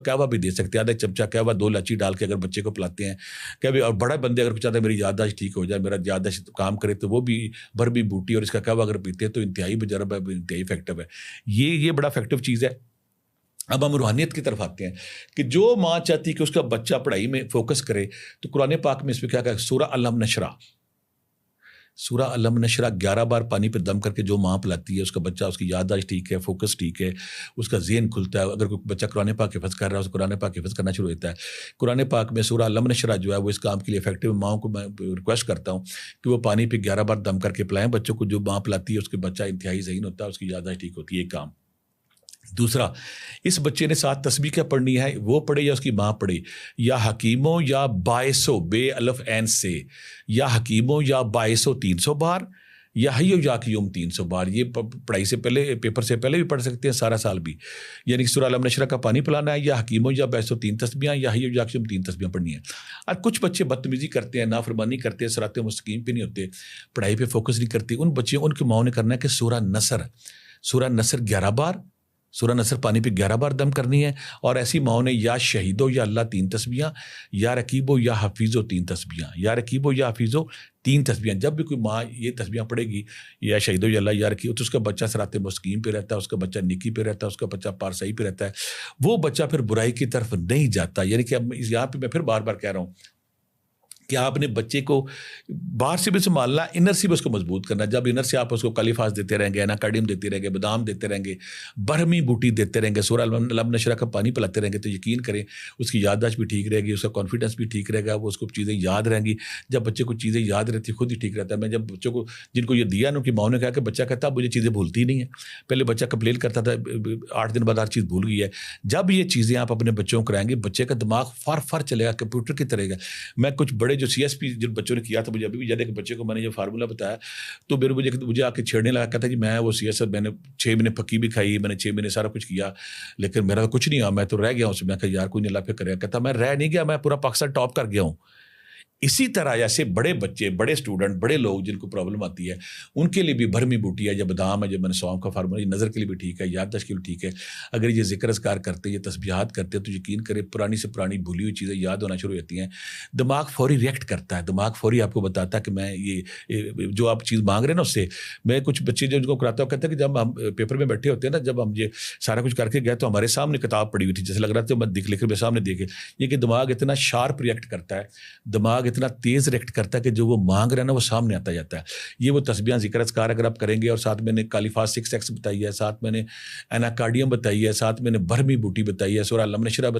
कहवा भी दे सकते हैं, आधा चमचा कहवा 2 इलायची डाल के अगर बच्चे को पिलाते हैं कहवे। और बड़ा बंदे अगर चाहते हैं मेरी याददाश्त ठीक हो जाए, मेरा याददाश्त काम करे, तो वो भी बरमी बूटी और इसका कहवा अगर पीते हैं तो इंतहाई मुजरब है, इंतहाई इफेक्टिव है। ये बड़ा इफेक्टिव चीज़ है। अब हम रूहानियत की तरफ आते हैं कि जो माँ चाहती है कि उसका बच्चा पढ़ाई में फोकस करे, तो कुरान पाक में इसमें क्या कहा, सूरह अलम नशरा, सूरह अलम नशरा 11 बार पानी पे दम करके जो माँ पिलाती है, उसका बच्चा, उसकी याददाश्त ठीक है, फोकस ठीक है, उसका ज़हन खुलता है। अगर कोई बच्चा कुरान पाक हिफ़्ज़ कर रहा है, उसको कुरान पाक हिफ़्ज़ करना शुरू होता है। कुरान पाक में सूरह अलम नशरा जो है वो इस काम के लिए इफेक्टिव। माँओं को मैं रिक्वेस्ट करता हूँ कि वो पानी पे 11 बार दम करके पिलाएं बच्चों को। जो माँ पिलाती है उसके बच्चा इंतहाई ज़हीन होता है, उसकी याददाश्त ठीक होती है, एक काम। दूसरा, इस बच्चे ने 7 तस्बीह क्या पढ़नी है, वो पढ़े या उसकी माँ पढ़े, या हकीमों या बायसो, बे अलफ एन से, या हकीमों या बायसो 300 बार, या हयो या कीम 300 बार। ये पढ़ाई से पहले, पेपर से पहले भी पढ़ सकते हैं, सारा साल भी। यानी कि सूरह अलम नशरा का पानी पिलाना है, या हकीमों या बायसो 3 तस्बीहां, या हयो या कीम 3 तस्बीहां पढ़नी है। और कुछ बच्चे बदतमीजी करते हैं, नाफरमानी करते हैं, सिरात मुस्तकीम पे नहीं होते, पढ़ाई पे फोकस नहीं करते। उन बच्चों, उनकी माओ ने करना है कि सूरह नसर 11 बार, सूरह नसर पानी पे 11 बार दम करनी है। और ऐसी माओ ने या शहीदो या अल्लाह 3 तस्बीहां, या रकीबो या हफीज़ो 3 तस्बीहां, या रकीबो या हफीज़ो 3 तस्बीहां। जब भी कोई माँ ये तस्बीहां पढ़ेगी, या शहीदो या अल्लाह या रकीबो, तो उसका बच्चा सिरात मुस्तकीम पे रहता है, उसका बच्चा नेकी पे रहता है, उसका बच्चा पारसाई पे रहता है। वो बच्चा फिर बुराई की तरफ नहीं जाता। यानी कि अब यहाँ पे मैं फिर बार बार कह रहा हूँ कि आपने बच्चे को बाहर से भी संभालना, इनर से भी उसको मजबूत करना। जब इनर से आप उसको कालीफास देते रहेंगे, एनाकार्डियम देते रहेंगे, बादाम देते रहेंगे, बरहमी बूटी देते रहेंगे, सूरह अलम नशरा का पानी पिलाते रहेंगे, तो यकीन करें उसकी याददाश्त भी ठीक रहेगी, उसका कॉन्फिडेंस भी ठीक रहेगा, वो उसको चीज़ें याद रहेंगी। जब बच्चे को चीज़ें याद रहती, खुद ही ठीक रहता है। मैं जब बच्चों को, जिनको ये दिया ना, उनकी माँ ने कहा कि बच्चा कहता मुझे चीज़ें भूलती नहीं है। पहले बच्चा कंप्लेन करता था 8 दिन बाद हर चीज़ भूल गई है। जब ये चीज़ें आप अपने बच्चों को कराएंगे, बच्चे का दिमाग फर चलेगा, कंप्यूटर की तरह। मैं कुछ बड़े जो CSP जिन बच्चों ने किया था, मुझे अभी भी याद है कि बच्चे को मैंने जो फार्मूला बताया, तो मुझे आके छेड़ने लगा, कहता जी मैं वो CS, मैंने 6 महीने पक्की भी खाई, मैंने 6 महीने सारा कुछ किया, लेकिन मेरा कुछ नहीं हुआ, मैं तो रह गया हूँ। मैं कहा यार कोई नहीं, अल्लाह पे करेगा। कहता मैं रह नहीं गया, मैं पूरा पाकिस्तान टॉप कर गया हूँ। इसी तरह ऐसे बड़े बच्चे, बड़े स्टूडेंट, बड़े लोग जिनको प्रॉब्लम आती है, उनके लिए भी भरमी बूटी है, या बादाम है, जब मैंने सौंफ का फार्मूला, ये नज़र के लिए भी ठीक है, याददाश्त के लिए ठीक है। अगर ये जिक्र अस्कार करते हैं, ये तस्बीहात करते हैं, तो यकीन करें पुरानी से पुरानी भूली हुई चीज़ें याद होना शुरू होती हैं। दिमाग फौरी रिएक्ट करता है, दिमाग फौरी आपको बताता है कि मैं ये जो आप चीज़ मांग रहे हैं ना उससे। मैं कुछ बच्चे जो उनको कराता हूँ, कहते हैं कि जब हम पेपर में बैठे होते हैं ना, जब हम ये सारा कुछ करके गए, तो हमारे सामने किताब पड़ी हुई थी, जैसे लग रहा था मैं लिख मेरे सामने देखे। ये कि दिमाग इतना शार्प रिएक्ट करता है, दिमाग इतना तेज़ रिएक्ट करता है कि जो वो मांग रहा है ना वो सामने आता जाता है। ये वो तस्बीहां, जिक्र अस्कार अगर आप करेंगे, और साथ मैंने कालीफास 6x बताई है, साथ मैंने एनाकार्डियम बताई है, साथ मैंने बरहमी बूटी बताई है, सूरह अलम नशरा